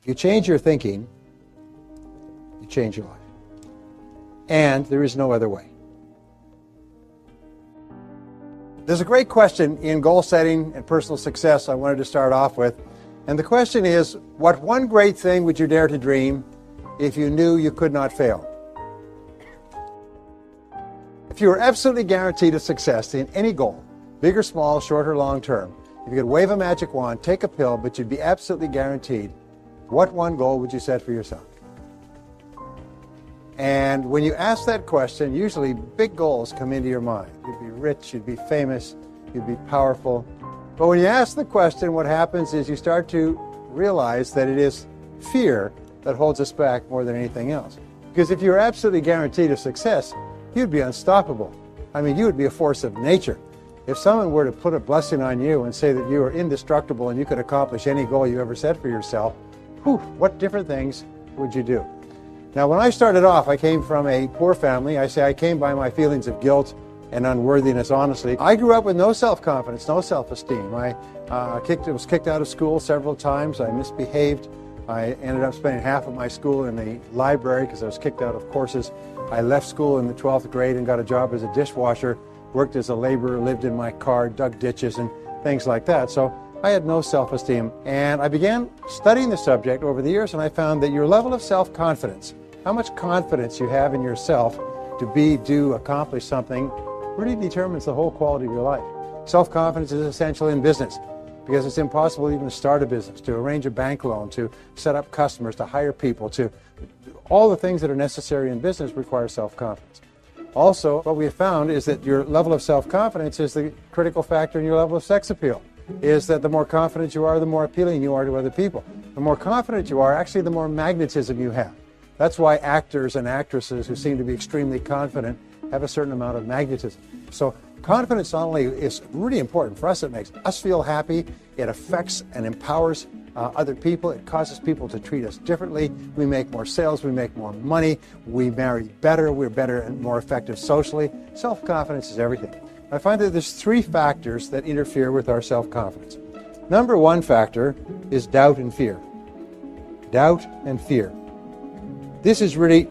If you change your thinking, you change your life. And there is no other way. There's a great question in goal setting and personal success I wanted to start off with. And the question is, what one great thing would you dare to dream if you knew you could not fail? If you were absolutely guaranteed a success in any goal, big or small, short or long term, if you could wave a magic wand, take a pill, but you'd be absolutely guaranteed, what one goal would you set for yourself? And when you ask that question, usually big goals come into your mind. You'd be rich, you'd be famous, you'd be powerful. But when you ask the question, what happens is you start to realize that it is fear that holds us back more than anything else. Because if you were absolutely guaranteed a success, you'd be unstoppable. I mean, you would be a force of nature. If someone were to put a blessing on you and say that you are indestructible and you could accomplish any goal you ever set for yourself, what different things would you do? Now, when I started off, I came from a poor family. I say I came by my feelings of guilt and unworthiness, honestly. I grew up with no self-confidence, no self-esteem. I was kicked out of school several times. I misbehaved. I ended up spending half of my school in the library because I was kicked out of courses. I left school in the 12th grade and got a job as a dishwasher, worked as a laborer, lived in my car, dug ditches and things like that. So I had no self-esteem. And I began studying the subject over the years, and I found that your level of self-confidence, how much confidence you have in yourself to be, do, accomplish something, really determines the whole quality of your life. Self-confidence is essential in business because it's impossible even to start a business, to arrange a bank loan, to set up customers, to hire people, to all the things that are necessary in business require self-confidence. Also, what we have found is that your level of self-confidence is the critical factor in your level of sex appeal. Is that the more confident you are, the more appealing you are to other people. The more confident you are, actually the more magnetism you have. That's why actors and actresses who seem to be extremely confident have a certain amount of magnetism. So confidence not only is really important for us, it makes us feel happy, it affects and empowers other people, it causes people to treat us differently, we make more sales, we make more money, we marry better, we're better and more effective socially. Self-confidence is everything. I find that there's three factors that interfere with our self-confidence. Number one factor is doubt and fear. Doubt and fear. This is really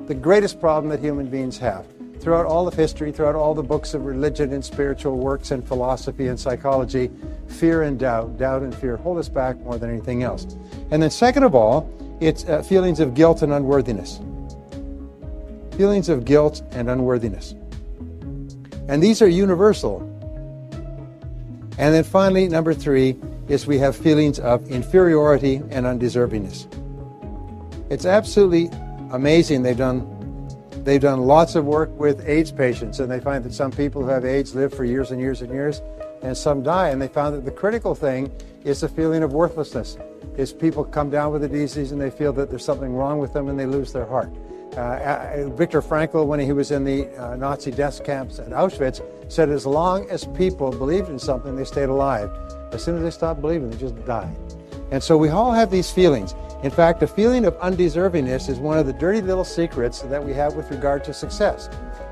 the greatest problem that human beings have. Throughout all of history, throughout all the books of religion and spiritual works and philosophy and psychology, fear and doubt and fear hold us back more than anything else. And then second of all, it's feelings of guilt and unworthiness. Feelings of guilt and unworthiness. And these are universal. And then finally, number three, is we have feelings of inferiority and undeservingness. It's absolutely amazing. They've done lots of work with AIDS patients, and they find that some people who have AIDS live for years and years and years, and some die. And they found that the critical thing is the feeling of worthlessness. Is people come down with the disease and they feel that there's something wrong with them and they lose their heart. Viktor Frankl, when he was in the Nazi death camps at Auschwitz, said as long as people believed in something, they stayed alive. As soon as they stopped believing, they just died. And so we all have these feelings. In fact, the feeling of undeservingness is one of the dirty little secrets that we have with regard to success.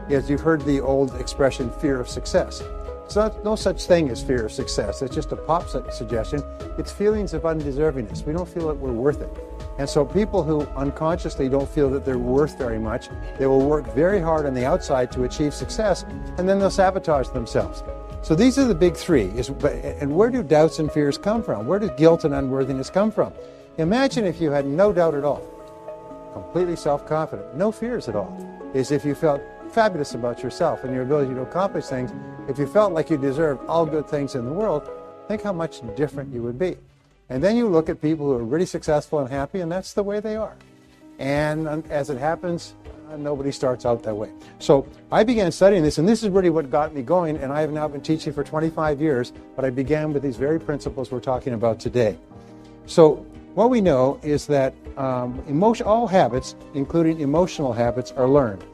As you've heard the old expression, fear of success. It's no such thing as fear of success. It's just a pop suggestion. It's feelings of undeservingness. We don't feel that we're worth it. And so people who unconsciously don't feel that they're worth very much, they will work very hard on the outside to achieve success, and then they'll sabotage themselves. So these are the big three. And where do doubts and fears come from? Where does guilt and unworthiness come from? Imagine if you had no doubt at all, completely self-confident, no fears at all. Is if you felt fabulous about yourself and your ability to accomplish things. If you felt like you deserved all good things in the world, think how much different you would be. And then you look at people who are really successful and happy, and that's the way they are. And as it happens, nobody starts out that way. So I began studying this, and this is really what got me going, and I have now been teaching for 25 years, but I began with these very principles we're talking about today. So what we know is that all habits, including emotional habits, are learned.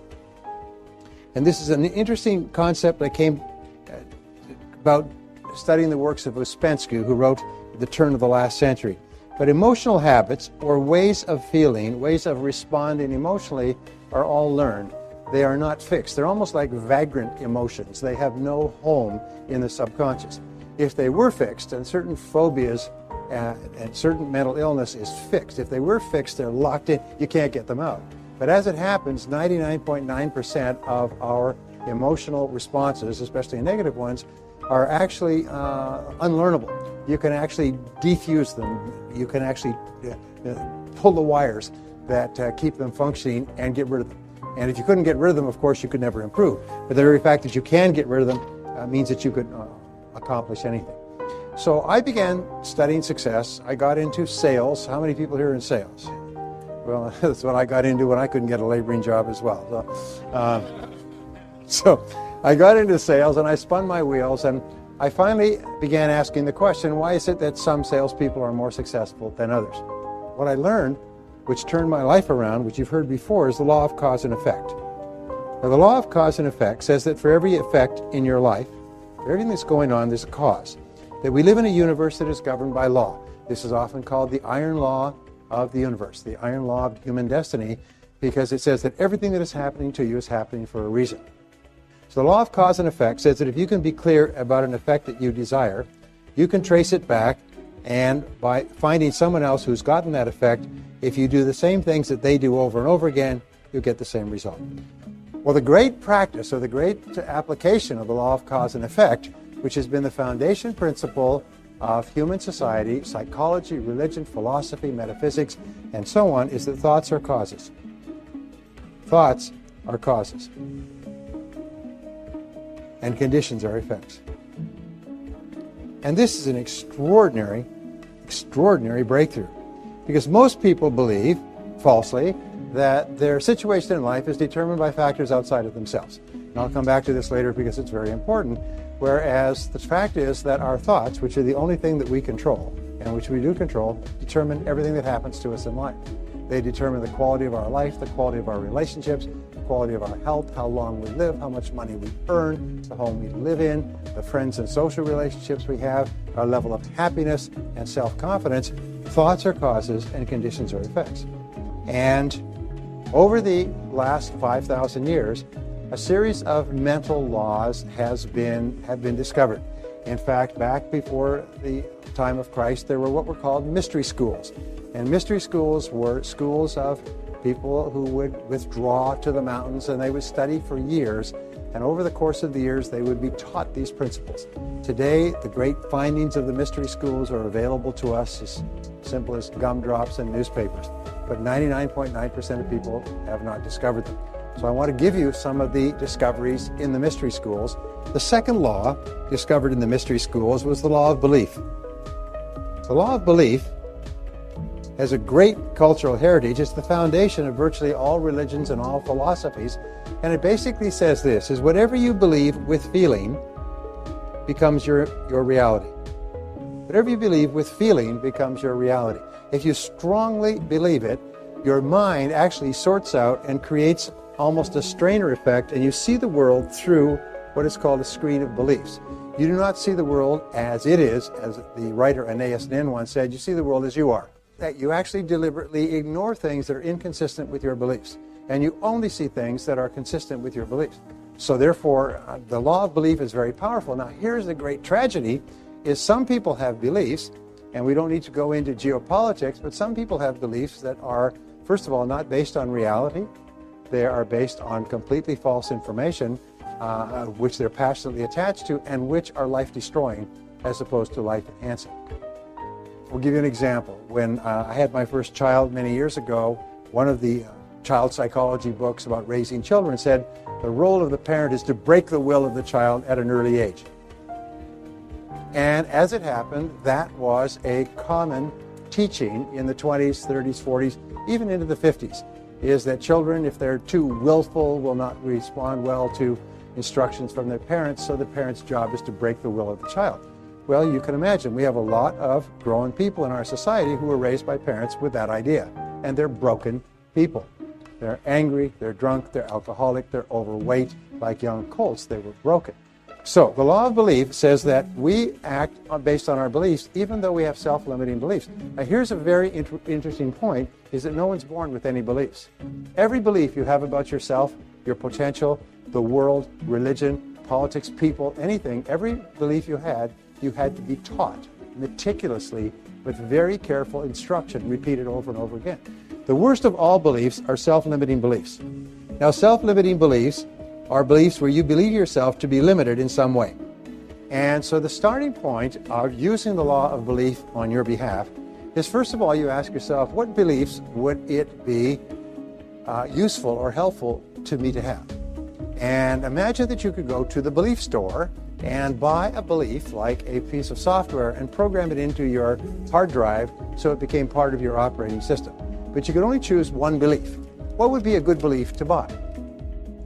And this is an interesting concept that came about studying the works of Uspensky, who wrote The Turn of the Last Century. But emotional habits, or ways of feeling, ways of responding emotionally, are all learned. They are not fixed. They're almost like vagrant emotions. They have no home in the subconscious. If they were fixed, and certain phobias and certain mental illness is fixed. If they were fixed, they're locked in. You can't get them out. But as it happens, 99.9% of our emotional responses, especially negative ones, are actually unlearnable. You can actually defuse them. You can actually pull the wires that keep them functioning and get rid of them. And if you couldn't get rid of them, of course, you could never improve. But the very fact that you can get rid of them means that you could accomplish anything. So I began studying success. I got into sales. How many people here are in sales? Well, that's what I got into when I couldn't get a laboring job as well. So I got into sales and I spun my wheels, and I finally began asking the question, why is it that some salespeople are more successful than others? What I learned, which turned my life around, which you've heard before, is the law of cause and effect. Now, the law of cause and effect says that for every effect in your life, for everything that's going on, there's a cause. That we live in a universe that is governed by law. This is often called the iron law of the universe, the iron law of human destiny, because it says that everything that is happening to you is happening for a reason. So the law of cause and effect says that if you can be clear about an effect that you desire, you can trace it back, and by finding someone else who's gotten that effect, if you do the same things that they do over and over again, you'll get the same result. Well, the great practice, or the great application of the law of cause and effect, which has been the foundation principle of human society, psychology, religion, philosophy, metaphysics, and so on, is that thoughts are causes. Thoughts are causes. And conditions are effects. And this is an extraordinary breakthrough. Because most people believe, falsely, that their situation in life is determined by factors outside of themselves. And I'll come back to this later because it's very important. Whereas the fact is that our thoughts, which are the only thing that we control, and which we do control, determine everything that happens to us in life. They determine the quality of our life, the quality of our relationships, the quality of our health, how long we live, how much money we earn, the home we live in, the friends and social relationships we have, our level of happiness and self-confidence. Thoughts are causes and conditions are effects. And over the last 5,000 years, a series of mental laws have been discovered. In fact, back before the time of Christ, there were what were called mystery schools. And mystery schools were schools of people who would withdraw to the mountains, and they would study for years. And over the course of the years, they would be taught these principles. Today, the great findings of the mystery schools are available to us as simple as gumdrops and newspapers. But 99.9% of people have not discovered them. So I want to give you some of the discoveries in the mystery schools. The second law discovered in the mystery schools was the law of belief. The law of belief has a great cultural heritage. It's the foundation of virtually all religions and all philosophies. And it basically says this, is whatever you believe with feeling becomes your reality. Whatever you believe with feeling becomes your reality. If you strongly believe it, your mind actually sorts out and creates almost a strainer effect, and you see the world through what is called a screen of beliefs. You do not see the world as it is, as the writer Aeneas Nin once said, you see the world as you are. That you actually deliberately ignore things that are inconsistent with your beliefs, and you only see things that are consistent with your beliefs. So therefore, the law of belief is very powerful. Now here's the great tragedy, is some people have beliefs, and we don't need to go into geopolitics, but some people have beliefs that are, first of all, not based on reality. They are based on completely false information, which they're passionately attached to, and which are life-destroying as opposed to life-enhancing. We'll give you an example. When I had my first child many years ago, one of the child psychology books about raising children said the role of the parent is to break the will of the child at an early age. And as it happened, that was a common teaching in the 20s, 30s, 40s, even into the 50s, is that children, if they're too willful, will not respond well to instructions from their parents, so the parent's job is to break the will of the child. Well, you can imagine, we have a lot of grown people in our society who were raised by parents with that idea, and they're broken people. They're angry, they're drunk, they're alcoholic, they're overweight, like young colts. They were broken. So the law of belief says that we act based on our beliefs, even though we have self-limiting beliefs. Now here's a very interesting point, is that no one's born with any beliefs. Every belief you have about yourself, your potential, the world, religion, politics, people, anything, every belief you had to be taught. meticulously with very careful instruction, repeated over and over again. The worst of all beliefs are self-limiting beliefs. Now, self-limiting beliefs are beliefs where you believe yourself to be limited in some way. And so the starting point of using the law of belief on your behalf is, first of all, you ask yourself, what beliefs would it be useful or helpful to me to have? And imagine that you could go to the belief store and buy a belief like a piece of software and program it into your hard drive so it became part of your operating system. But you could only choose one belief. What would be a good belief to buy?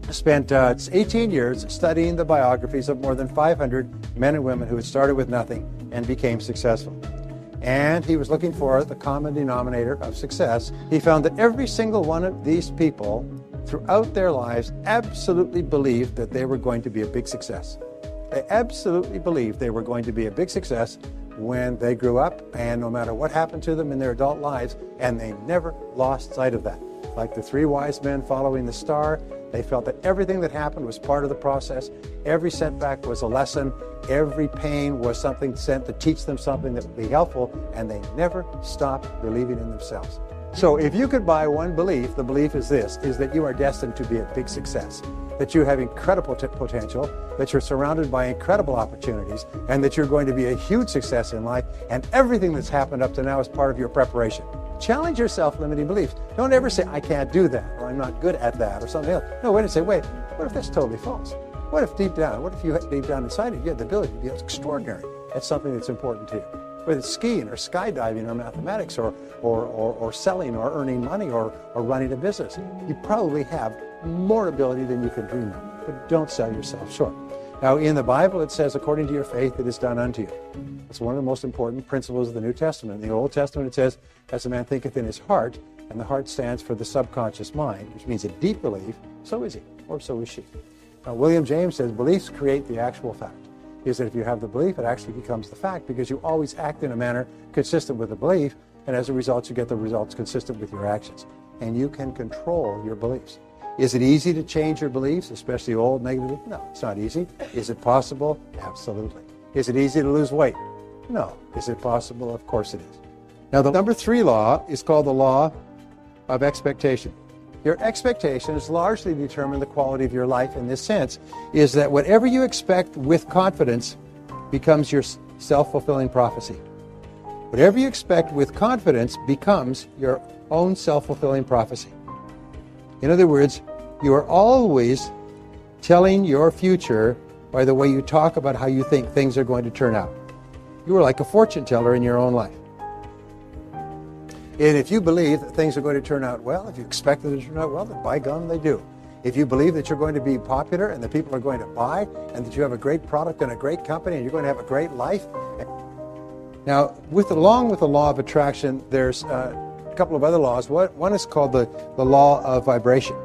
I spent 18 years studying the biographies of more than 500 men and women who had started with nothing and became successful. And he was looking for the common denominator of success. He found that every single one of these people throughout their lives absolutely believed that they were going to be a big success. They absolutely believed they were going to be a big success when they grew up, and no matter what happened to them in their adult lives, and they never lost sight of that. Like the three wise men following the star, they felt that everything that happened was part of the process. Every setback was a lesson. Every pain was something sent to teach them something that would be helpful, and they never stopped believing in themselves. So if you could buy one belief, the belief is this, is that you are destined to be a big success, that you have incredible potential, that you're surrounded by incredible opportunities, and that you're going to be a huge success in life, and everything that's happened up to now is part of your preparation. Challenge your self-limiting beliefs. Don't ever say, I can't do that, or I'm not good at that, or something else. No, wait and say, wait, what if that's totally false? What if deep down inside of you have the ability to be extraordinary at something that's important to you? Whether it's skiing or skydiving or mathematics or selling or earning money or running a business. You probably have more ability than you can dream of, but don't sell yourself short. Now, in the Bible, it says, according to your faith, it is done unto you. It's one of the most important principles of the New Testament. In the Old Testament, it says, as a man thinketh in his heart, and the heart stands for the subconscious mind, which means a deep belief, so is he, or so is she. Now, William James says, beliefs create the actual fact. Is that if you have the belief, it actually becomes the fact, because you always act in a manner consistent with the belief, and as a result, you get the results consistent with your actions. And you can control your beliefs. Is it easy to change your beliefs, especially old negative beliefs? No, it's not easy. Is it possible? Absolutely. Is it easy to lose weight? No. Is it possible? Of course it is. Now, the number 3 law is called the law of expectation. Your expectations largely determine the quality of your life in this sense, is that whatever you expect with confidence becomes your self-fulfilling prophecy. Whatever you expect with confidence becomes your own self-fulfilling prophecy. In other words, you are always telling your future by the way you talk about how you think things are going to turn out. You are like a fortune teller in your own life. And if you believe that things are going to turn out well, if you expect them to turn out well, then by gum, they do. If you believe that you're going to be popular and that people are going to buy and that you have a great product and a great company and you're going to have a great life. Now, along with the law of attraction, there's a couple of other laws. One is called the law of vibration.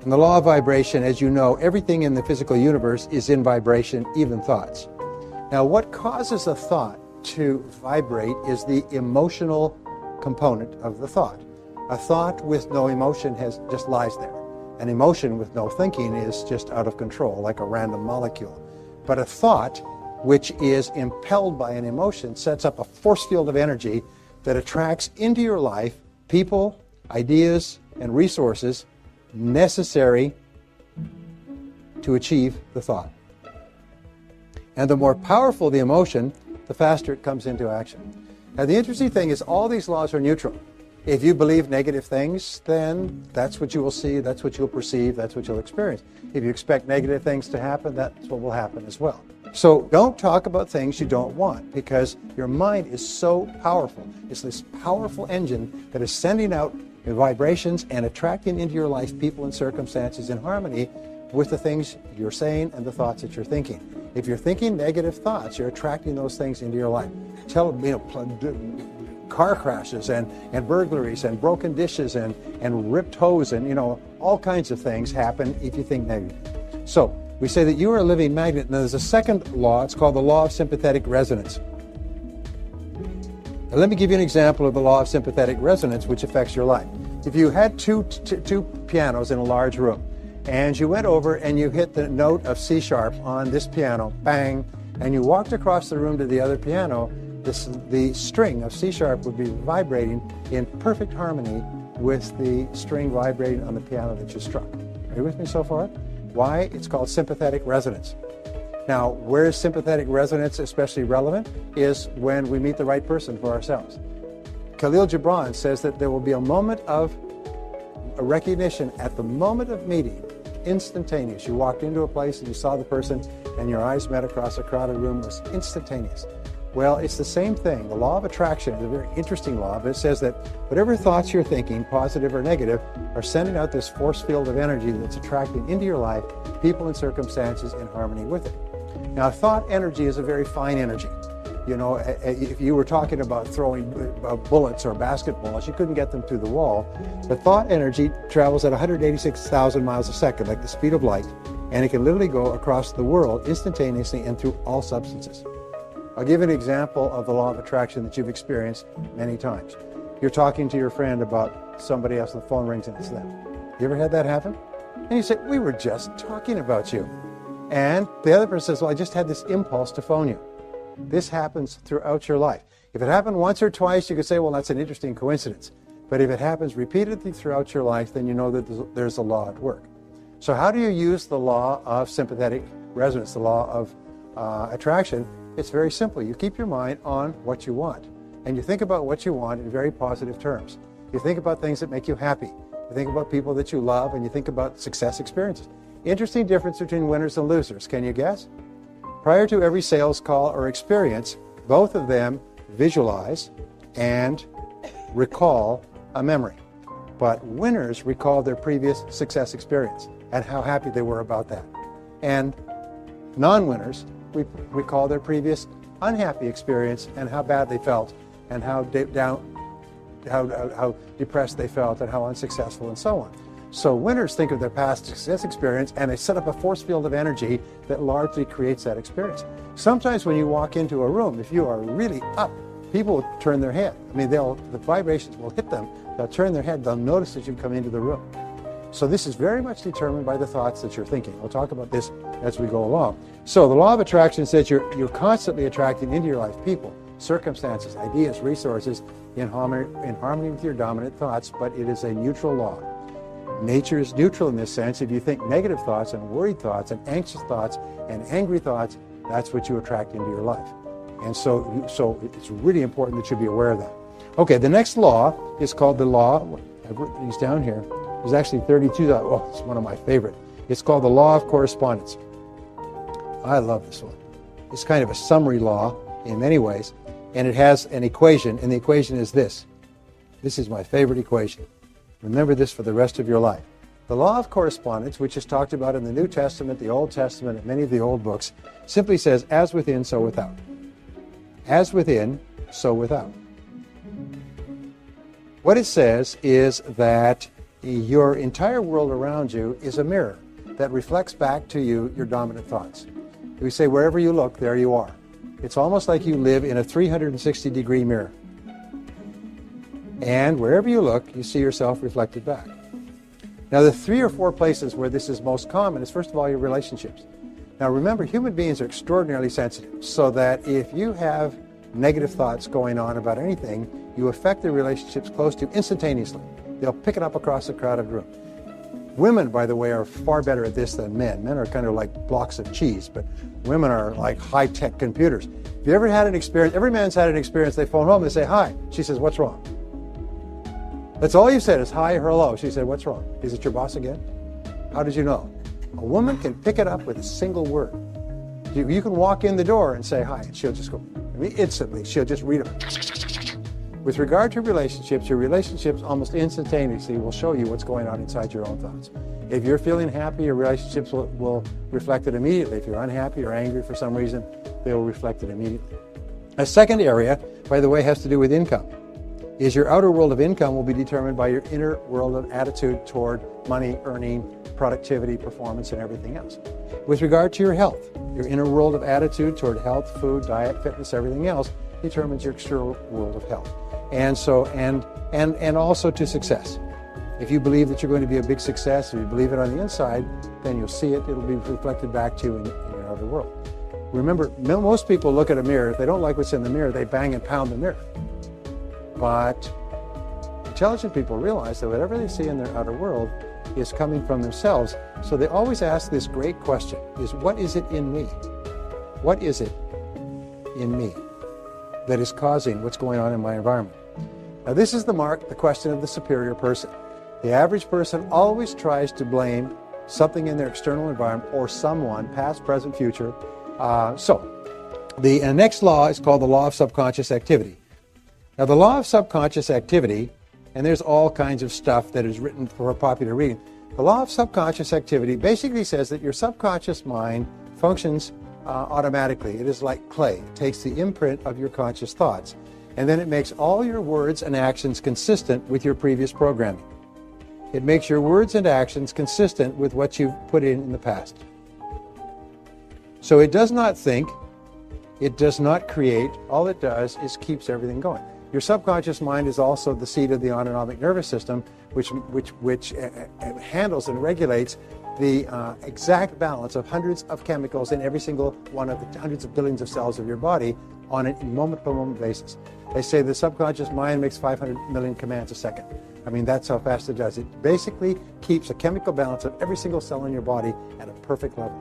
And the law of vibration, as you know, everything in the physical universe is in vibration, even thoughts. Now, what causes a thought to vibrate is the emotional component of the thought. A thought with no emotion just lies there. An emotion with no thinking is just out of control, like a random molecule. But a thought which is impelled by an emotion sets up a force field of energy that attracts into your life people, ideas, and resources necessary to achieve the thought. And the more powerful the emotion, the faster it comes into action. Now, the interesting thing is all these laws are neutral. If you believe negative things, then that's what you will see, that's what you'll perceive, that's what you'll experience. If you expect negative things to happen, that's what will happen as well. So don't talk about things you don't want, because your mind is so powerful. It's this powerful engine that is sending out vibrations and attracting into your life people and circumstances in harmony with the things you're saying and the thoughts that you're thinking. If you're thinking negative thoughts, you're attracting those things into your life. Car crashes and burglaries and broken dishes and ripped hose and all kinds of things happen if you think negative. So we say that you are a living magnet. And there's a second law. It's called the law of sympathetic resonance. Now, let me give you an example of the law of sympathetic resonance, which affects your life. If you had two pianos in a large room, and you went over and you hit the note of C sharp on this piano, bang, and you walked across the room to the other piano, the string of C sharp would be vibrating in perfect harmony with the string vibrating on the piano that you struck. Are you with me so far? Why? It's called sympathetic resonance. Now, where is sympathetic resonance especially relevant? Is when we meet the right person for ourselves. Khalil Gibran says that there will be a moment of a recognition at the moment of meeting, instantaneous. You walked into a place and you saw the person and your eyes met across a crowded room. It was instantaneous. Well, it's the same thing. The law of attraction is a very interesting law, but it says that whatever thoughts you're thinking, positive or negative, are sending out this force field of energy that's attracting into your life people and circumstances in harmony with it. Now, thought energy is a very fine energy. You know, if you were talking about throwing bullets or basketballs, you couldn't get them through the wall. But thought energy travels at 186,000 miles a second, like the speed of light, and it can literally go across the world instantaneously and through all substances. I'll give you an example of the law of attraction that you've experienced many times. You're talking to your friend about somebody else, and the phone rings and it's them. You ever had that happen? And you say, we were just talking about you. And the other person says, well, I just had this impulse to phone you. This happens throughout your life. If it happened once or twice, you could say, well, that's an interesting coincidence. But if it happens repeatedly throughout your life, then you know that there's a law at work. So how do you use the law of sympathetic resonance, the law of attraction? It's very simple. You keep your mind on what you want. And you think about what you want in very positive terms. You think about things that make you happy. You think about people that you love, and you think about success experiences. Interesting difference between winners and losers. Can you guess? Prior to every sales call or experience, both of them visualize and recall a memory. But winners recall their previous success experience and how happy they were about that. And non-winners recall their previous unhappy experience and how bad they felt and how depressed they felt and how unsuccessful and so on. So winners think of their past success experience and they set up a force field of energy that largely creates that experience. Sometimes when you walk into a room, if you are really up, people will turn their head. I mean, the vibrations will hit them. They'll turn their head. They'll notice that you've come into the room. So this is very much determined by the thoughts that you're thinking. We'll talk about this as we go along. So the law of attraction says you're constantly attracting into your life people, circumstances, ideas, resources in harmony with your dominant thoughts, but it is a neutral law. Nature is neutral in this sense. If you think negative thoughts and worried thoughts and anxious thoughts and angry thoughts, that's what you attract into your life. And so it's really important that you be aware of that. Okay, the next law is called the law, I've written these down here. There's actually 32, oh, it's one of my favorite. It's called the law of correspondence. I love this one. It's kind of a summary law in many ways, and it has an equation, and the equation is this. This is my favorite equation. Remember this for the rest of your life. The law of correspondence, which is talked about in the New Testament, the Old Testament, and many of the old books, simply says, as within, so without. As within, so without. What it says is that your entire world around you is a mirror that reflects back to you your dominant thoughts. We say wherever you look, there you are. It's almost like you live in a 360-degree mirror. And wherever you look, you see yourself reflected back. Now, the 3 or 4 places where this is most common is, first of all, your relationships. Now, remember, human beings are extraordinarily sensitive, so that if you have negative thoughts going on about anything, you affect the relationships close to you instantaneously. They'll pick it up across a crowded room. Women, by the way, are far better at this than men. Men are kind of like blocks of cheese, but women are like high-tech computers. If you ever had an experience, every man's had an experience, they phone home, they say, hi. She says, what's wrong? That's all you said is hi or hello. She said, what's wrong? Is it your boss again? How did you know? A woman can pick it up with a single word. You can walk in the door and say hi, and she'll just go, instantly, she'll just read it. With regard to relationships, your relationships almost instantaneously will show you what's going on inside your own thoughts. If you're feeling happy, your relationships will reflect it immediately. If you're unhappy or angry for some reason, they will reflect it immediately. A second area, by the way, has to do with income. Is your outer world of income will be determined by your inner world of attitude toward money, earning, productivity, performance, and everything else. With regard to your health, your inner world of attitude toward health, food, diet, fitness, everything else determines your external world of health. And so, and also to success. If you believe that you're going to be a big success, if you believe it on the inside, then you'll see it. It'll be reflected back to you in your outer world. Remember, most people look at a mirror, if they don't like what's in the mirror, they bang and pound the mirror. But intelligent people realize that whatever they see in their outer world is coming from themselves. So they always ask this great question, is what is it in me? What is it in me that is causing what's going on in my environment? Now this is the question of the superior person. The average person always tries to blame something in their external environment or someone, past, present, future. The next law is called the law of subconscious activity. Now the law of subconscious activity, and there's all kinds of stuff that is written for popular reading. The law of subconscious activity basically says that your subconscious mind functions automatically. It is like clay. It takes the imprint of your conscious thoughts, and then it makes all your words and actions consistent with your previous programming. It makes your words and actions consistent with what you've put in the past. So it does not think, it does not create, all it does is keeps everything going. Your subconscious mind is also the seat of the autonomic nervous system, which handles and regulates the exact balance of hundreds of chemicals in every single one of the hundreds of billions of cells of your body on a moment-by-moment basis. They say the subconscious mind makes 500 million commands a second. I mean, that's how fast it does. It basically keeps a chemical balance of every single cell in your body at a perfect level.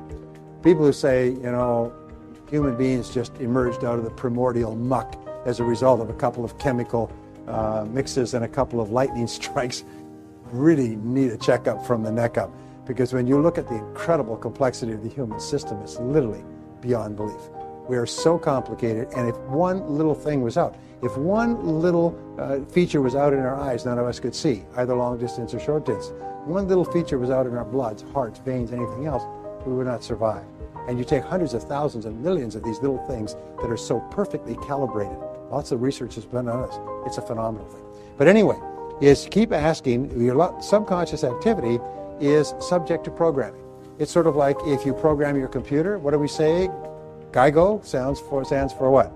People who say, you know, human beings just emerged out of the primordial muck as a result of a couple of chemical mixes and a couple of lightning strikes really need a checkup from the neck up. Because when you look at the incredible complexity of the human system, it's literally beyond belief. We are so complicated, and if one little thing was out, if one little feature was out in our eyes, none of us could see, either long distance or short distance. One little feature was out in our bloods, hearts, veins, anything else, we would not survive. And you take hundreds of thousands and millions of these little things that are so perfectly calibrated. Lots of research has been on us. It's a phenomenal thing. But anyway, is keep asking, your subconscious activity is subject to programming. It's sort of like if you program your computer, what do we say? GIGO stands for what?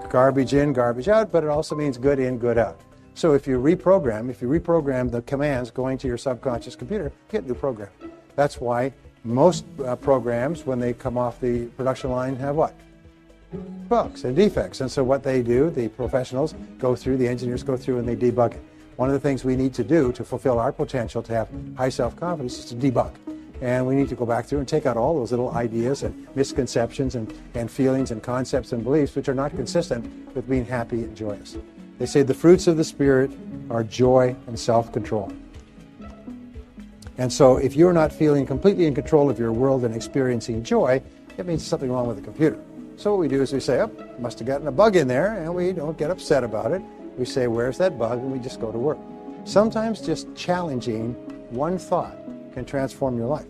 Garbage in, garbage out, but it also means good in, good out. So if you reprogram the commands going to your subconscious computer, you get a new program. That's why most programs, when they come off the production line, have what? Bugs and defects. And so what they do, the professionals go through, the engineers go through and they debug it. One of the things we need to do to fulfill our potential to have high self-confidence is to debug. And we need to go back through and take out all those little ideas and misconceptions and feelings and concepts and beliefs which are not consistent with being happy and joyous. They say the fruits of the Spirit are joy and self-control. And so if you're not feeling completely in control of your world and experiencing joy, it means something wrong with the computer. So what we do is we say, oh, must have gotten a bug in there, and we don't get upset about it. We say, where's that bug? And we just go to work. Sometimes just challenging one thought can transform your life.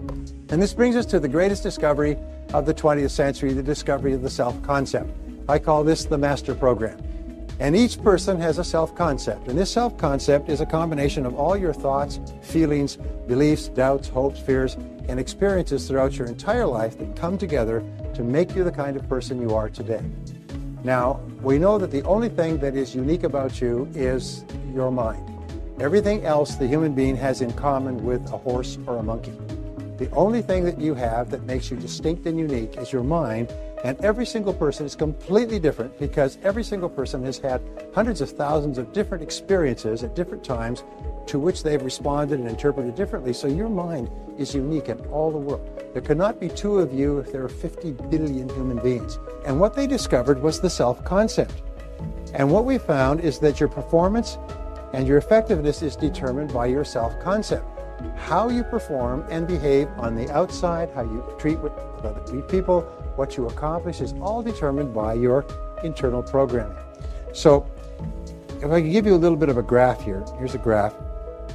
And this brings us to the greatest discovery of the 20th century, the discovery of the self-concept. I call this the master program. And each person has a self-concept. And this self-concept is a combination of all your thoughts, feelings, beliefs, doubts, hopes, fears, and experiences throughout your entire life that come together to make you the kind of person you are today. Now, we know that the only thing that is unique about you is your mind. Everything else the human being has in common with a horse or a monkey. The only thing that you have that makes you distinct and unique is your mind, and every single person is completely different because every single person has had hundreds of thousands of different experiences at different times to which they've responded and interpreted differently. So your mind is unique in all the world. There cannot be two of you if there are 50 billion human beings. And what they discovered was the self-concept. And what we found is that your performance and your effectiveness is determined by your self-concept. How you perform and behave on the outside, how you treat other people, what you accomplish is all determined by your internal programming. So if I can give you a little bit of a graph here, here's a graph.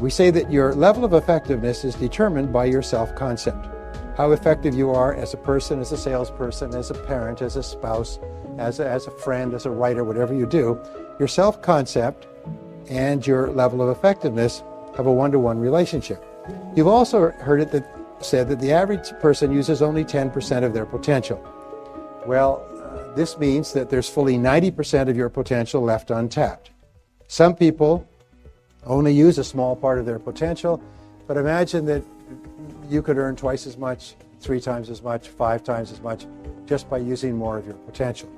We say that your level of effectiveness is determined by your self-concept. How effective you are as a person, as a salesperson, as a parent, as a spouse, as a friend, as a writer, whatever you do, your self-concept and your level of effectiveness have a one-to-one relationship. You've also heard it said that the average person uses only 10% of their potential. Well, this means that there's fully 90% of your potential left untapped. Some people only use a small part of their potential, but imagine that you could earn twice as much, 3 times as much, 5 times as much, just by using more of your potential.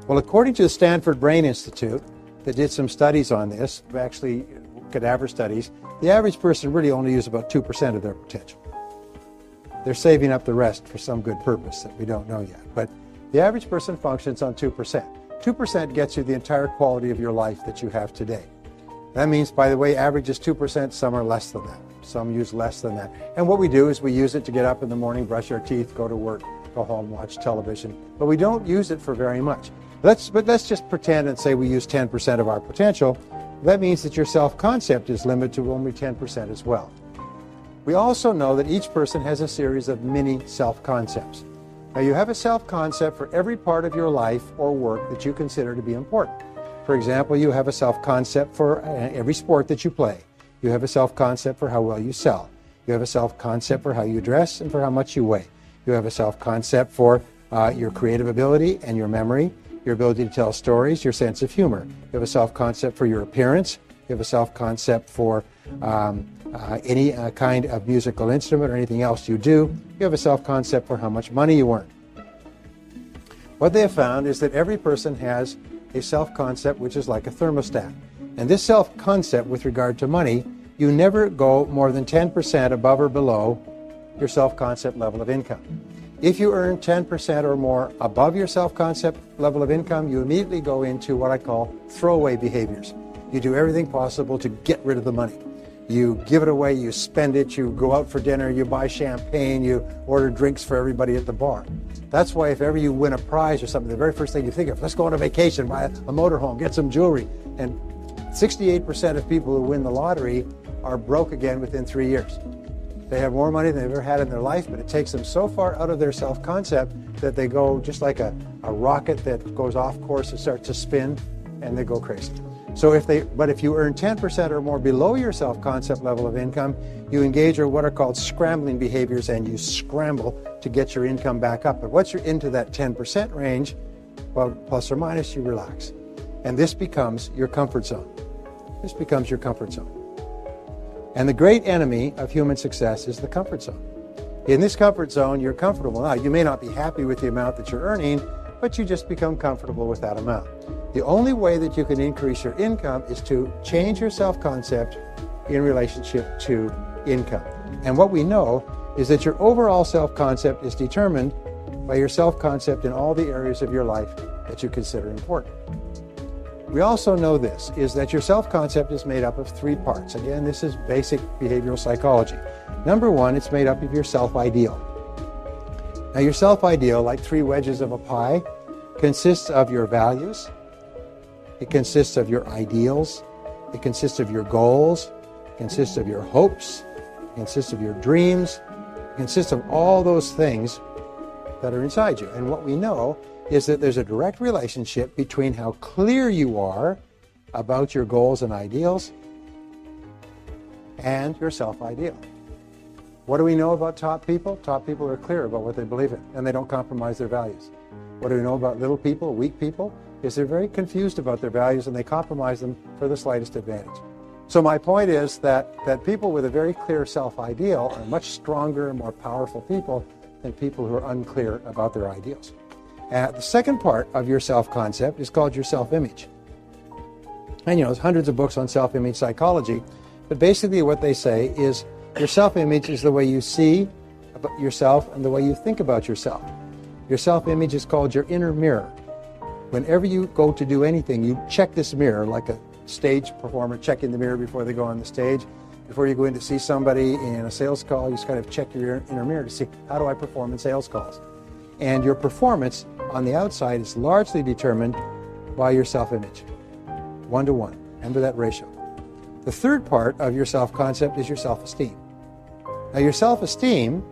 Well, according to the Stanford Brain Institute, that did some studies on this, actually cadaver studies, the average person really only uses about 2% of their potential. They're saving up the rest for some good purpose that we don't know yet. But the average person functions on 2%. 2% gets you the entire quality of your life that you have today. That means, by the way, average is 2%, some are less than that. Some use less than that. And what we do is we use it to get up in the morning, brush our teeth, go to work, go home, watch television. But we don't use it for very much. But let's just pretend and say we use 10% of our potential. That means that your self-concept is limited to only 10% as well. We also know that each person has a series of mini self-concepts. Now, you have a self-concept for every part of your life or work that you consider to be important. For example, you have a self-concept for every sport that you play. You have a self-concept for how well you sell. You have a self-concept for how you dress and for how much you weigh. You have a self-concept for your creative ability and your memory, your ability to tell stories, your sense of humor. You have a self-concept for your appearance. You have a self-concept for any kind of musical instrument or anything else you do. You have a self-concept for how much money you earn. What they have found is that every person has a self-concept which is like a thermostat. And this self-concept with regard to money, you never go more than 10% above or below your self-concept level of income. If you earn 10% or more above your self-concept level of income, you immediately go into what I call throwaway behaviors. You do everything possible to get rid of the money. You give it away, you spend it, you go out for dinner, you buy champagne, you order drinks for everybody at the bar. That's why if ever you win a prize or something, the very first thing you think of, let's go on a vacation, buy a motorhome, get some jewelry. And 68% of people who win the lottery are broke again within 3 years. They have more money than they've ever had in their life, but it takes them so far out of their self-concept that they go just like a rocket that goes off course and starts to spin, and they go crazy. So if you earn 10% or more below your self-concept level of income, you engage in what are called scrambling behaviors, and you scramble to get your income back up. But once you're into that 10% range, well, plus or minus, you relax. And this becomes your comfort zone. This becomes your comfort zone. And the great enemy of human success is the comfort zone. In this comfort zone, you're comfortable. Now, you may not be happy with the amount that you're earning, but you just become comfortable with that amount. The only way that you can increase your income is to change your self-concept in relationship to income. And what we know is that your overall self-concept is determined by your self-concept in all the areas of your life that you consider important. We also know this, is that your self-concept is made up of 3 parts. Again, this is basic behavioral psychology. Number 1, it's made up of your self-ideal. Now, your self-ideal, like 3 wedges of a pie, consists of your values, it consists of your ideals, it consists of your goals, it consists of your hopes, it consists of your dreams, it consists of all those things that are inside you. And what we know is that there's a direct relationship between how clear you are about your goals and ideals and your self-ideal. What do we know about top people? Top people are clear about what they believe in, and they don't compromise their values. What do we know about little people, weak people? Is they're very confused about their values, and they compromise them for the slightest advantage. So my point is that people with a very clear self-ideal are much stronger and more powerful people than people who are unclear about their ideals. The second part of your self-concept is called your self-image. And there's hundreds of books on self-image psychology, but basically what they say is your self-image is the way you see about yourself and the way you think about yourself. Your self-image is called your inner mirror. Whenever you go to do anything, you check this mirror like a stage performer checking the mirror before they go on the stage. Before you go in to see somebody in a sales call, you just kind of check your inner mirror to see, how do I perform in sales calls? And your performance on the outside is largely determined by your self-image. 1-to-1. Remember that ratio. The third part of your self-concept is your self-esteem. Now, your self-esteem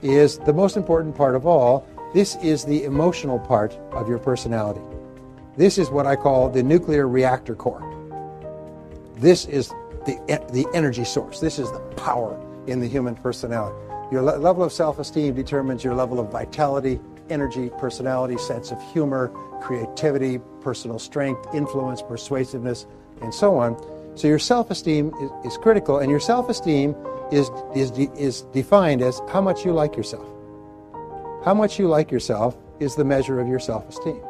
is the most important part of all. This is the emotional part of your personality. This is what I call the nuclear reactor core. This is the energy source. This is the power in the human personality. Your level of self-esteem determines your level of vitality, energy, personality, sense of humor, creativity, personal strength, influence, persuasiveness, and so on. So your self-esteem is critical, and your self-esteem is defined as how much you like yourself. How much you like yourself is the measure of your self-esteem.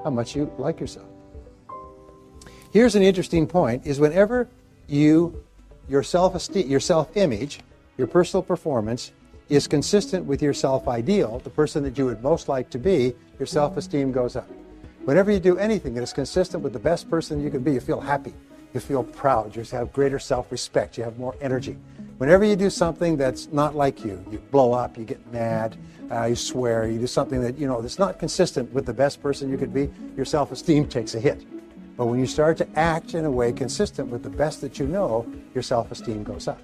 How much you like yourself. Here's an interesting point, is whenever your self-esteem, your self-image, your personal performance is consistent with your self-ideal, the person that you would most like to be, your self-esteem goes up. Whenever you do anything that is consistent with the best person you can be, you feel happy, you feel proud, you have greater self-respect, you have more energy. Whenever you do something that's not like you, you blow up, you get mad, you swear, you do something that, that's not consistent with the best person you could be, your self-esteem takes a hit. But when you start to act in a way consistent with the best that you know, your self-esteem goes up.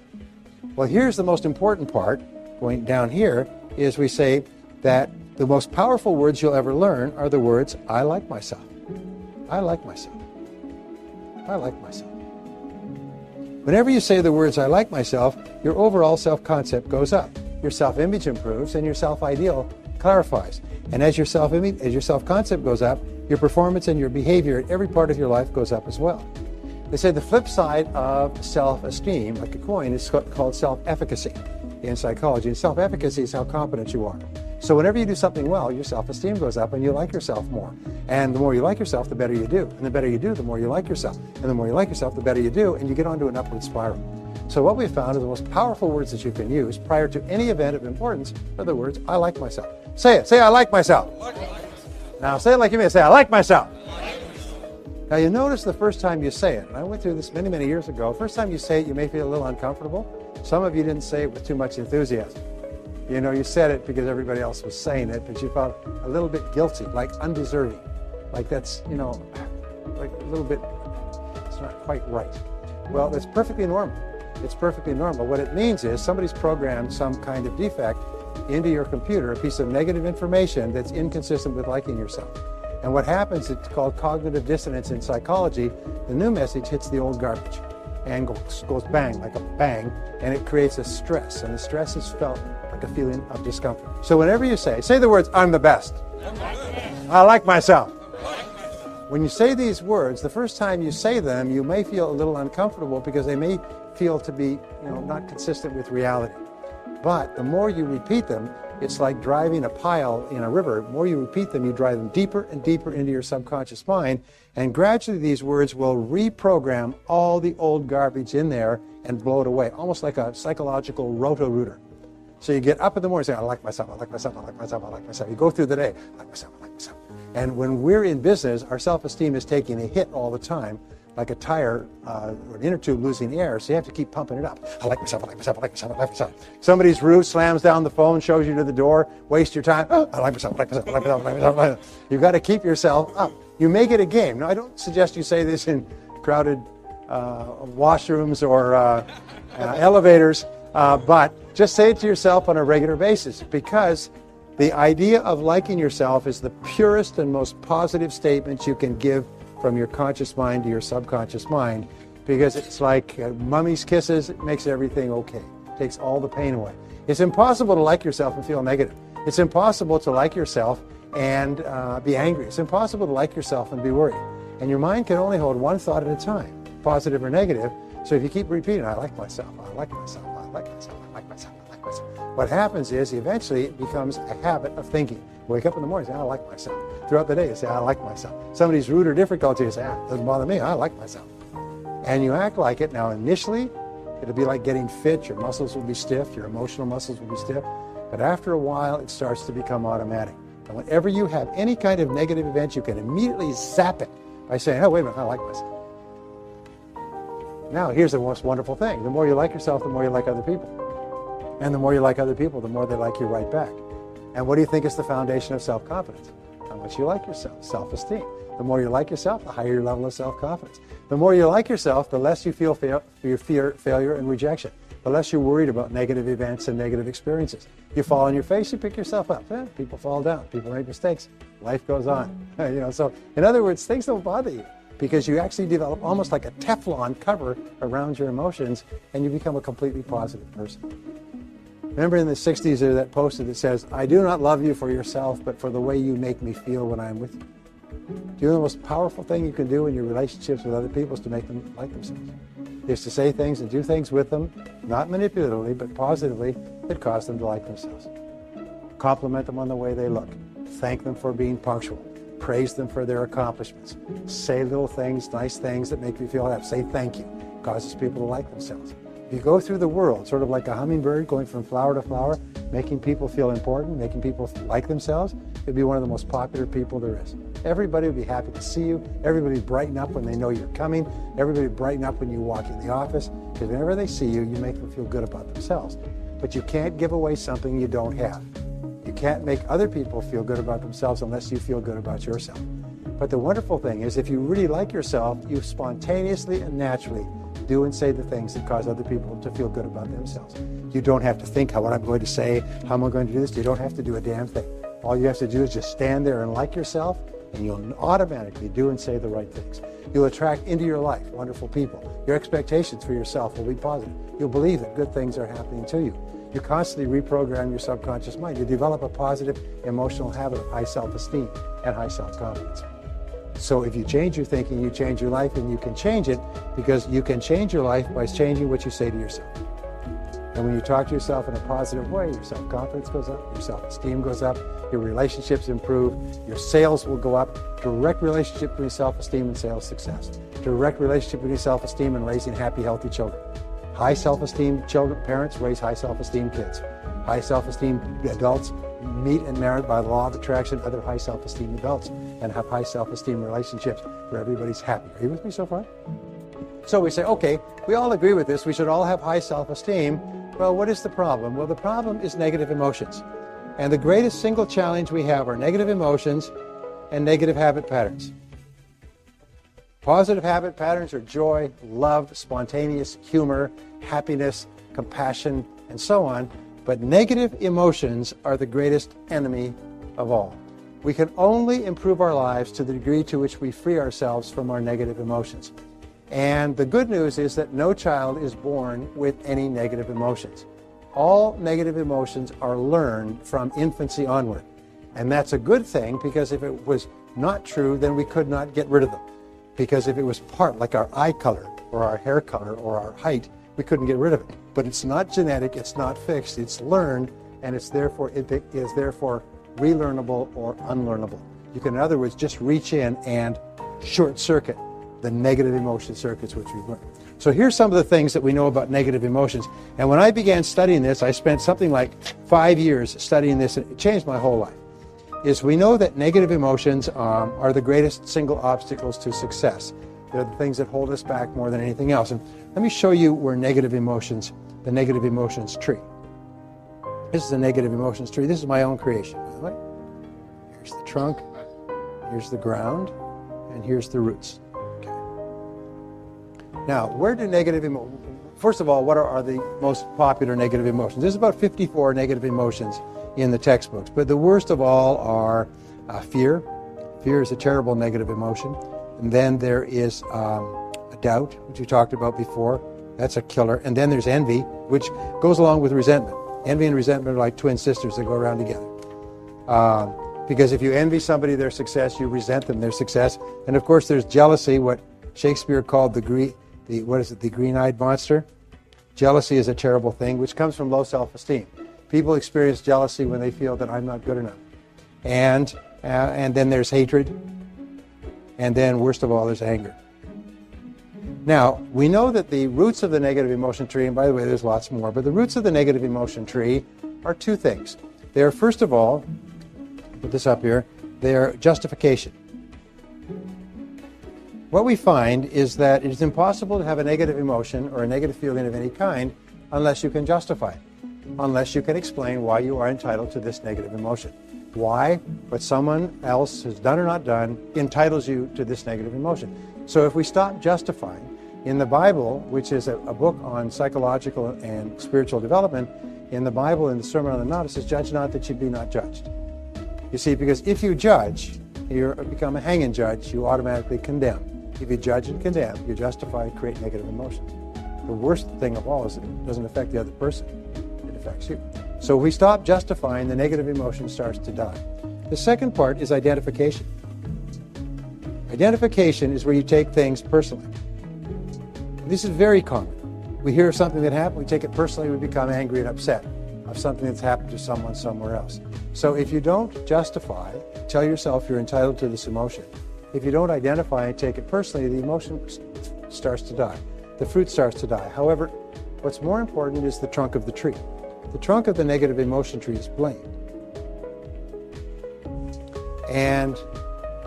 Well, here's the most important part, going down here, is we say that the most powerful words you'll ever learn are the words, I like myself. I like myself. I like myself. Whenever you say the words, I like myself, your overall self-concept goes up. Your self-image improves and your self-ideal clarifies. And as your self-image, as your self-concept goes up, your performance and your behavior in every part of your life goes up as well. They say the flip side of self-esteem, like a coin, is called self-efficacy in psychology. And self-efficacy is how competent you are. So whenever you do something well, your self-esteem goes up and you like yourself more. And the more you like yourself, the better you do. And the better you do, the more you like yourself. And the more you like yourself, the better you do, and you get onto an upward spiral. So what we've found is the most powerful words that you can use prior to any event of importance are the words, I like myself. Say it. Say, I like myself. Now say it like you mean it. Say, I like myself. Now you notice the first time you say it, and I went through this many, many years ago, first time you say it, you may feel a little uncomfortable. Some of you didn't say it with too much enthusiasm. You said it because everybody else was saying it, but you felt a little bit guilty, like undeserving. Like that's, like a little bit, it's not quite right. Well, that's perfectly normal. It's perfectly normal. What it means is somebody's programmed some kind of defect into your computer, a piece of negative information that's inconsistent with liking yourself. And what happens, it's called cognitive dissonance in psychology. The new message hits the old garbage and goes bang, like a bang, and it creates a stress. And the stress is felt like a feeling of discomfort. So whenever you say the words, I'm the best. I like myself. When you say these words, the first time you say them, you may feel a little uncomfortable because they may feel to be, not consistent with reality. But the more you repeat them, it's like driving a pile in a river. The more you repeat them, you drive them deeper and deeper into your subconscious mind, and gradually these words will reprogram all the old garbage in there and blow it away, almost like a psychological roto-rooter. So you get up in the morning and say, I like myself, I like myself, I like myself, I like myself. You go through the day, I like myself, I like myself. And when we're in business, our self-esteem is taking a hit all the time, like a tire or an inner tube losing air, so you have to keep pumping it up. I like myself, I like myself, I like myself, I like myself. Somebody's rude, slams down the phone, shows you to the door, waste your time. Oh, I like myself, I like myself, I like myself, I like myself, I like myself. You've got to keep yourself up. You make it a game. Now, I don't suggest you say this in crowded washrooms or elevators, but just say it to yourself on a regular basis, because the idea of liking yourself is the purest and most positive statement you can give from your conscious mind to your subconscious mind, because it's like mummy's kisses. It makes everything okay. It takes all the pain away. It's impossible to like yourself and feel negative. It's impossible to like yourself and be angry. It's impossible to like yourself and be worried. And your mind can only hold one thought at a time, positive or negative. So if you keep repeating, I like myself, I like myself, I like myself, I like myself, I like myself, what happens is eventually it becomes a habit of thinking. Wake up in the morning and say, I like myself. Throughout the day, you say, I like myself. Somebody's rude or difficult to you, say, doesn't bother me, I like myself. And you act like it. Now, initially, it'll be like getting fit. Your muscles will be stiff. Your emotional muscles will be stiff. But after a while, it starts to become automatic. And whenever you have any kind of negative event, you can immediately zap it by saying, oh, wait a minute, I like myself. Now, here's the most wonderful thing. The more you like yourself, the more you like other people. And the more you like other people, the more they like you right back. And what do you think is the foundation of self-confidence? How much you like yourself, self-esteem. The more you like yourself, the higher your level of self-confidence. The more you like yourself, the less you feel you fear failure and rejection. The less you're worried about negative events and negative experiences. You fall on your face, you pick yourself up. People fall down. People make mistakes. Life goes on. So in other words, things don't bother you because you actually develop almost like a Teflon cover around your emotions, and you become a completely positive person. Remember in the 60s there that poster that says, I do not love you for yourself, but for the way you make me feel when I'm with you. Do you know the most powerful thing you can do in your relationships with other people is to make them like themselves? Is to say things and do things with them, not manipulatively, but positively, that cause them to like themselves. Compliment them on the way they look. Thank them for being punctual. Praise them for their accomplishments. Say little things, nice things that make you feel happy. Say thank you. It causes people to like themselves. If you go through the world, sort of like a hummingbird going from flower to flower, making people feel important, making people like themselves, you'd be one of the most popular people there is. Everybody would be happy to see you. Everybody would brighten up when they know you're coming. Everybody would brighten up when you walk in the office. Because whenever they see you, you make them feel good about themselves. But you can't give away something you don't have. You can't make other people feel good about themselves unless you feel good about yourself. But the wonderful thing is, if you really like yourself, you spontaneously and naturally do and say the things that cause other people to feel good about themselves. You don't have to think what I'm going to say, how am I going to do this. You don't have to do a damn thing. All you have to do is just stand there and like yourself, and you'll automatically do and say the right things. You'll attract into your life wonderful people. Your expectations for yourself will be positive. You'll believe that good things are happening to you. You constantly reprogram your subconscious mind. You develop a positive emotional habit of high self-esteem and high self-confidence. So if you change your thinking, you change your life, and you can change it because you can change your life by changing what you say to yourself. And when you talk to yourself in a positive way, your self-confidence goes up, your self-esteem goes up, your relationships improve, your sales will go up. Direct relationship between self-esteem and sales success. Direct relationship between self-esteem and raising happy, healthy children. High self-esteem children, parents raise high self-esteem kids. High self-esteem adults meet and marry by the law of attraction other high self-esteem adults and have high self-esteem relationships where everybody's happy. Are you with me so far? So we say, okay, we all agree with this. We should all have high self-esteem. Well, what is the problem? Well, the problem is negative emotions. And the greatest single challenge we have are negative emotions and negative habit patterns. Positive habit patterns are joy, love, spontaneous humor, happiness, compassion, and so on. But negative emotions are the greatest enemy of all. We can only improve our lives to the degree to which we free ourselves from our negative emotions. And the good news is that no child is born with any negative emotions. All negative emotions are learned from infancy onward. And that's a good thing, because if it was not true, then we could not get rid of them. Because if it was part, like our eye color or our hair color or our height, we couldn't get rid of it. But it's not genetic, it's not fixed, it's learned, and it is therefore relearnable or unlearnable. You can, in other words, just reach in and short circuit the negative emotion circuits which we've learned. So here's some of the things that we know about negative emotions. And when I began studying this, I spent something like 5 years studying this, and it changed my whole life. Is we know that negative emotions are the greatest single obstacles to success. They're the things that hold us back more than anything else. And let me show you where negative emotions, the negative emotions tree. This is the negative emotions tree. This is my own creation, by the way. Here's the trunk, here's the ground, and here's the roots. Okay. Now, where do negative emotions, first of all, what are the most popular negative emotions? There's about 54 negative emotions in the textbooks, but the worst of all are fear. Fear is a terrible negative emotion. And then there is doubt, which we talked about before. That's a killer. And then there's envy, which goes along with resentment. Envy and resentment are like twin sisters that go around together. Because if you envy somebody their success, you resent them their success. And of course, there's jealousy, what Shakespeare called the green-eyed monster. Jealousy is a terrible thing, which comes from low self-esteem. People experience jealousy when they feel that I'm not good enough. And then there's hatred. And then, worst of all, there's anger. Now, we know that the roots of the negative emotion tree, and by the way, there's lots more, but the roots of the negative emotion tree are two things. They're, first of all, put this up here, they're justification. What we find is that it is impossible to have a negative emotion or a negative feeling of any kind unless you can justify it, unless you can explain why you are entitled to this negative emotion. Why what someone else has done or not done entitles you to this negative emotion. So if we stop justifying, in the Bible, which is a book on psychological and spiritual development, in the Bible, in the Sermon on the Mount, it says, judge not that you be not judged. You see, because if you judge, you become a hanging judge, you automatically condemn. If you judge and condemn, you justify and create negative emotions. The worst thing of all is it doesn't affect the other person, it affects you. So if we stop justifying, the negative emotion starts to die. The second part is identification. Identification is where you take things personally. This is very common. We hear something that happened, we take it personally, we become angry and upset. of something that's happened to someone somewhere else. So if you don't justify, tell yourself you're entitled to this emotion. If you don't identify and take it personally, the emotion starts to die. The fruit starts to die. However, what's more important is the trunk of the tree. The trunk of the negative emotion tree is blame. And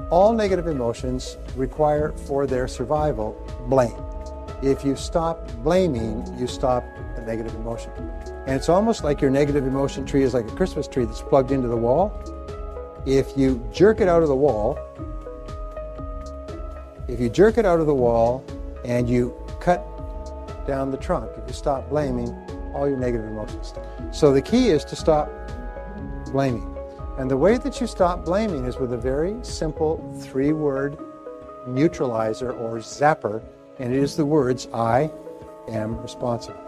all negative emotions require for their survival blame. If you stop blaming, you stop the negative emotion. And it's almost like your negative emotion tree is like a Christmas tree that's plugged into the wall. If you jerk it out of the wall, and you cut down the trunk, if you stop blaming, all your negative emotions. So the key is to stop blaming. And the way that you stop blaming is with a very simple 3-word neutralizer or zapper, and it is the words, I am responsible.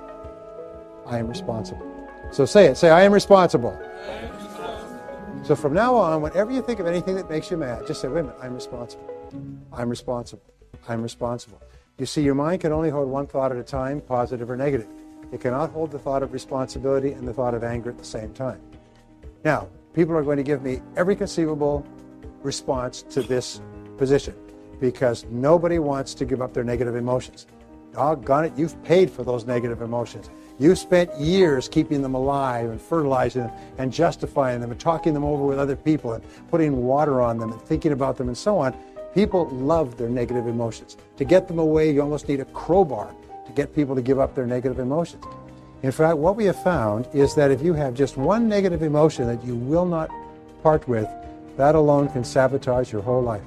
I am responsible. So say it. Say, I am responsible. I am responsible. So from now on, whenever you think of anything that makes you mad, just say, wait a minute, I'm responsible. I'm responsible. I'm responsible. You see, your mind can only hold one thought at a time, positive or negative. It cannot hold the thought of responsibility and the thought of anger at the same time. Now, people are going to give me every conceivable response to this position because nobody wants to give up their negative emotions. Doggone it, you've paid for those negative emotions. You've spent years keeping them alive and fertilizing them and justifying them and talking them over with other people and putting water on them and thinking about them and so on. People love their negative emotions. To get them away, you almost need a crowbar to get people to give up their negative emotions. In fact, what we have found is that if you have just one negative emotion that you will not part with, that alone can sabotage your whole life.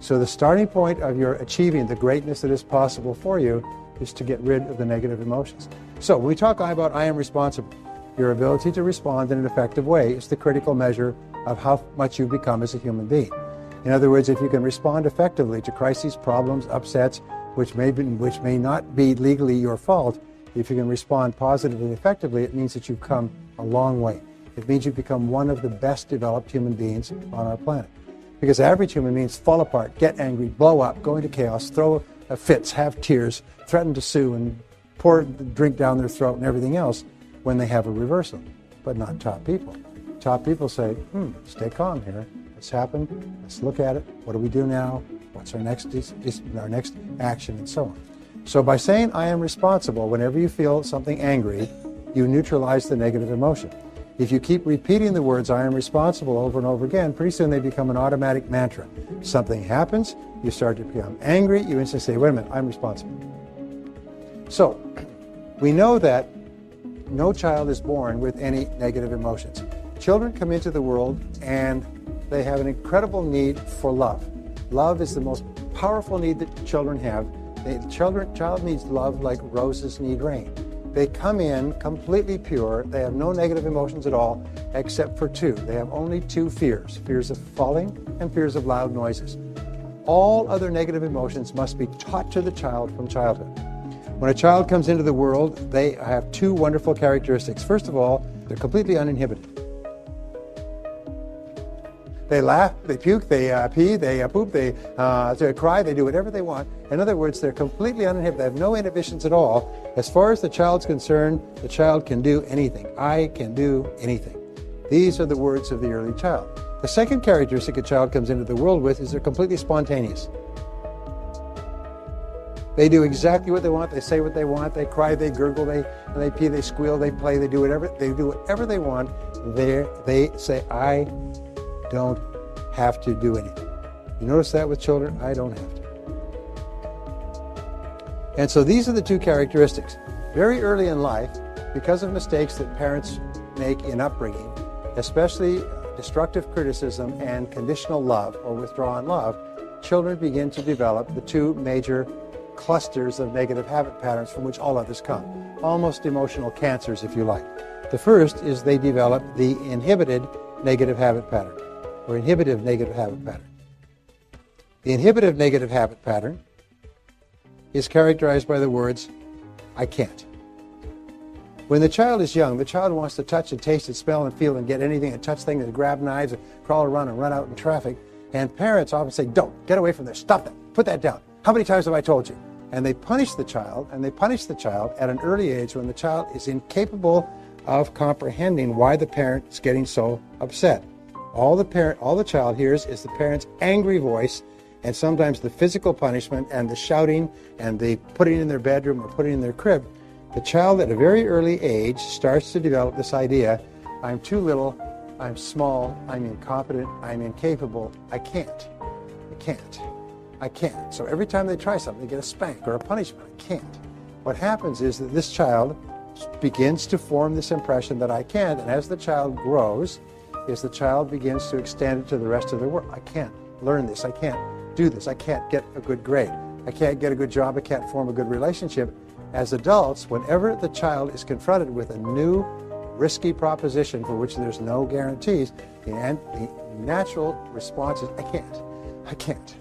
So the starting point of your achieving the greatness that is possible for you is to get rid of the negative emotions. So when we talk about I am responsible, your ability to respond in an effective way is the critical measure of how much you become as a human being. In other words, if you can respond effectively to crises, problems, upsets, which may not be legally your fault, if you can respond positively and effectively, it means that you've come a long way. It means you've become one of the best developed human beings on our planet. Because average human beings fall apart, get angry, blow up, go into chaos, throw fits, have tears, threaten to sue, and pour drink down their throat and everything else when they have a reversal. But not top people. Top people say, stay calm here. What's happened? Let's look at it. What do we do now? What's our next action, and so on. So by saying I am responsible, whenever you feel something angry, you neutralize the negative emotion. If you keep repeating the words I am responsible over and over again, pretty soon they become an automatic mantra. Something happens, you start to become angry, you instantly say, wait a minute, I'm responsible. So we know that no child is born with any negative emotions. Children come into the world and they have an incredible need for love. Love is the most powerful need that children have. Child needs love like roses need rain. They come in completely pure. They have no negative emotions at all, except for 2. They have only 2 fears, fears of falling and fears of loud noises. All other negative emotions must be taught to the child from childhood. When a child comes into the world, they have 2 wonderful characteristics. First of all, they're completely uninhibited. They laugh, they puke, they pee, they poop, they cry, they do whatever they want. In other words, they're completely uninhibited. They have no inhibitions at all. As far as the child's concerned, the child can do anything. I can do anything. These are the words of the early child. The second characteristic a child comes into the world with is they're completely spontaneous. They do exactly what they want. They say what they want. They cry, they gurgle, they pee, they squeal, they play, they do whatever they want. They say, I don't have to do anything. You notice that with children? I don't have to. And so these are the 2 characteristics. Very early in life, because of mistakes that parents make in upbringing, especially destructive criticism and conditional love or withdrawn love, children begin to develop the 2 major clusters of negative habit patterns from which all others come. Almost emotional cancers, if you like. The first is they develop the inhibited negative habit pattern, or inhibitive negative habit pattern. The inhibitive negative habit pattern is characterized by the words, I can't. When the child is young, the child wants to touch and taste and smell and feel and get anything and touch things and grab knives and crawl around and run out in traffic. And parents often say, don't, get away from there, stop that, put that down. How many times have I told you? And they punish the child, at an early age when the child is incapable of comprehending why the parent is getting so upset. All the child hears is the parent's angry voice, and sometimes the physical punishment and the shouting and the putting in their bedroom or putting in their crib. The child at a very early age starts to develop this idea: I'm too little, I'm small, I'm incompetent, I'm incapable, I can't. So every time they try something, they get a spank or a punishment. I can't. What happens is that this child begins to form this impression that I can't, and as the child grows, the child begins to extend it to the rest of the world. I can't learn this, I can't do this, I can't get a good grade, I can't get a good job, I can't form a good relationship. As adults, whenever the child is confronted with a new risky proposition for which there's no guarantees, the natural response is, I can't.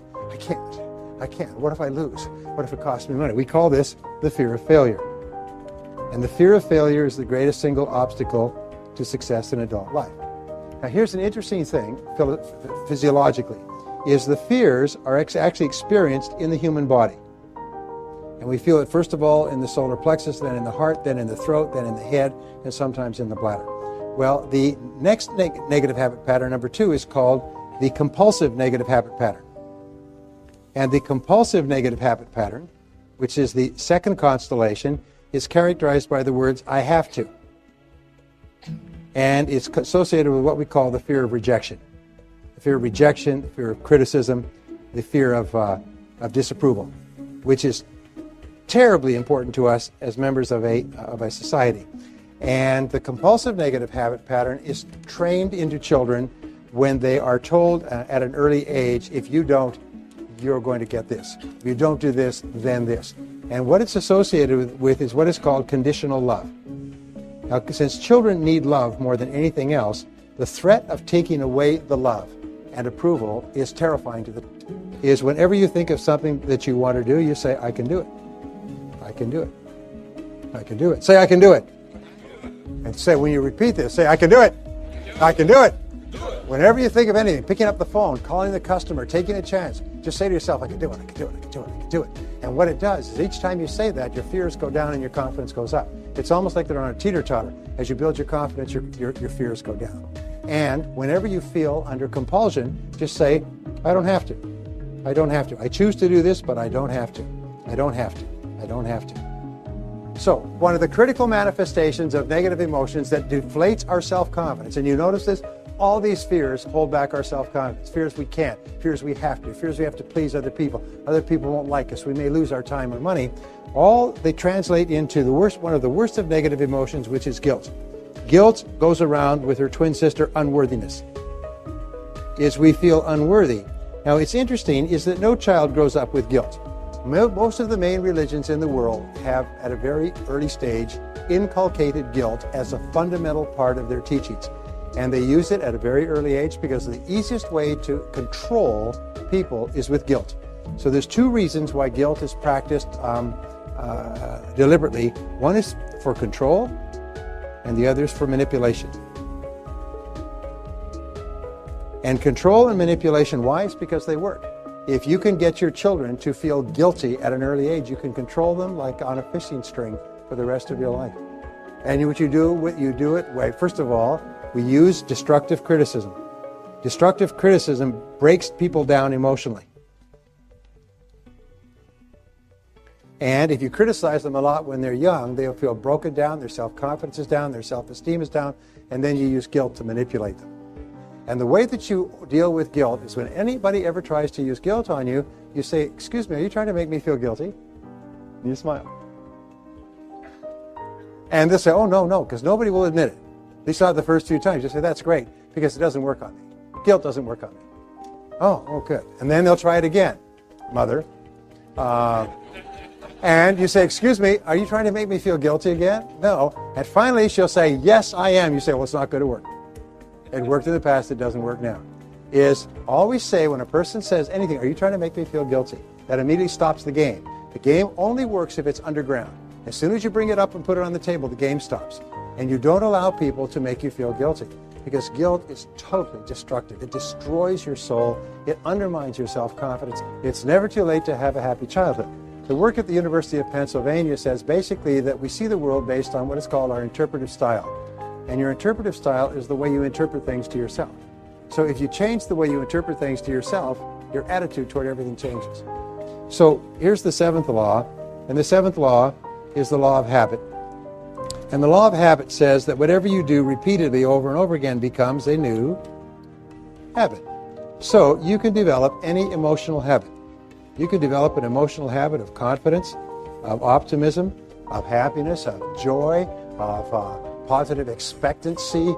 What if I lose? What if it costs me money? We call this the fear of failure. And the fear of failure is the greatest single obstacle to success in adult life. Now here's an interesting thing, physiologically, is the fears are actually experienced in the human body. And we feel it first of all in the solar plexus, then in the heart, then in the throat, then in the head, and sometimes in the bladder. Well, the next negative habit pattern, number 2, is called the compulsive negative habit pattern. And the compulsive negative habit pattern, which is the second constellation, is characterized by the words, I have to. And it's associated with what we call the fear of rejection. The fear of rejection, the fear of criticism, the fear of disapproval, which is terribly important to us as members of a society. And the compulsive negative habit pattern is trained into children when they are told at an early age, if you don't, you're going to get this. If you don't do this, then this. And what it's associated with is what is called conditional love. Now, since children need love more than anything else, the threat of taking away the love and approval is terrifying to them. Is whenever you think of something that you want to do, you say, I can do it. I can do it. I can do it. Say, I can do it. And say, when you repeat this, say, I can do it. I can do it. Whenever you think of anything, picking up the phone, calling the customer, taking a chance, just say to yourself, I can do it, I can do it, I can do it, I can do it. And what it does is each time you say that, your fears go down and your confidence goes up. It's almost like they're on a teeter-totter. As you build your confidence, your fears go down. And whenever you feel under compulsion, just say, I don't have to. I don't have to. I choose to do this, but I don't have to. I don't have to. I don't have to. So, one of the critical manifestations of negative emotions that deflates our self-confidence, and you notice this, all these fears hold back our self-confidence. Fears we can't, fears we have to, fears we have to please other people won't like us, we may lose our time or money. All they translate into one of the worst of negative emotions, which is guilt. Guilt goes around with her twin sister, unworthiness. Is we feel unworthy. Now, it's interesting is that no child grows up with guilt. Most of the main religions in the world have, at a very early stage, inculcated guilt as a fundamental part of their teachings. And they use it at a very early age because the easiest way to control people is with guilt. So there's 2 reasons why guilt is practiced deliberately. One is for control, and the other is for manipulation. And control and manipulation, why? It's because they work. If you can get your children to feel guilty at an early age, you can control them like on a fishing string for the rest of your life. And what you do it, first of all, we use destructive criticism. Destructive criticism breaks people down emotionally. And if you criticize them a lot when they're young, they'll feel broken down, their self-confidence is down, their self-esteem is down, and then you use guilt to manipulate them. And the way that you deal with guilt is when anybody ever tries to use guilt on you, you say, excuse me, are you trying to make me feel guilty? And you smile. And they'll say, oh, no, because nobody will admit it. At least not the first 2 times. You say, that's great, because it doesn't work on me. Guilt doesn't work on me. Oh, good. And then they'll try it again. Mother. And you say, excuse me, are you trying to make me feel guilty again? No. And finally, she'll say, yes, I am. You say, well, it's not going to work. It worked in the past, it doesn't work now. Is always say when a person says anything, are you trying to make me feel guilty? That immediately stops the game. The game only works if it's underground. As soon as you bring it up and put it on the table, the game stops. And you don't allow people to make you feel guilty, because guilt is totally destructive. It destroys your soul. It undermines your self-confidence. It's never too late to have a happy childhood. The work at the University of Pennsylvania says basically that we see the world based on what is called our interpretive style. And your interpretive style is the way you interpret things to yourself. So if you change the way you interpret things to yourself, your attitude toward everything changes. So here's the seventh law, and the seventh law is the law of habit. And the law of habit says that whatever you do repeatedly over and over again becomes a new habit. So you can develop any emotional habit. You can develop an emotional habit of confidence, of optimism, of happiness, of joy, of positive expectancy.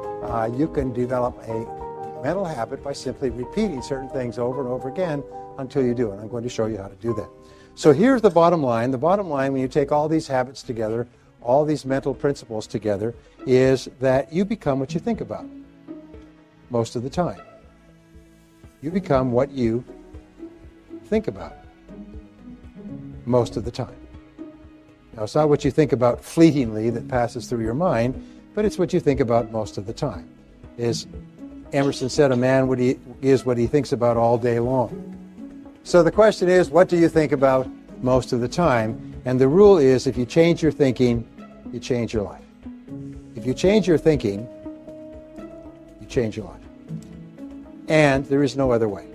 You can develop a mental habit by simply repeating certain things over and over again until you do it. I'm going to show you how to do that. So here's the bottom line. The bottom line, when you take all these habits together, all these mental principles together, is that you become what you think about most of the time. You become what you think about most of the time. Now, it's not what you think about fleetingly that passes through your mind, but it's what you think about most of the time. As Emerson said, a man is what he thinks about all day long. So the question is, what do you think about most of the time? And the rule is, if you change your thinking, you change your life. If you change your thinking, you change your life. And there is no other way.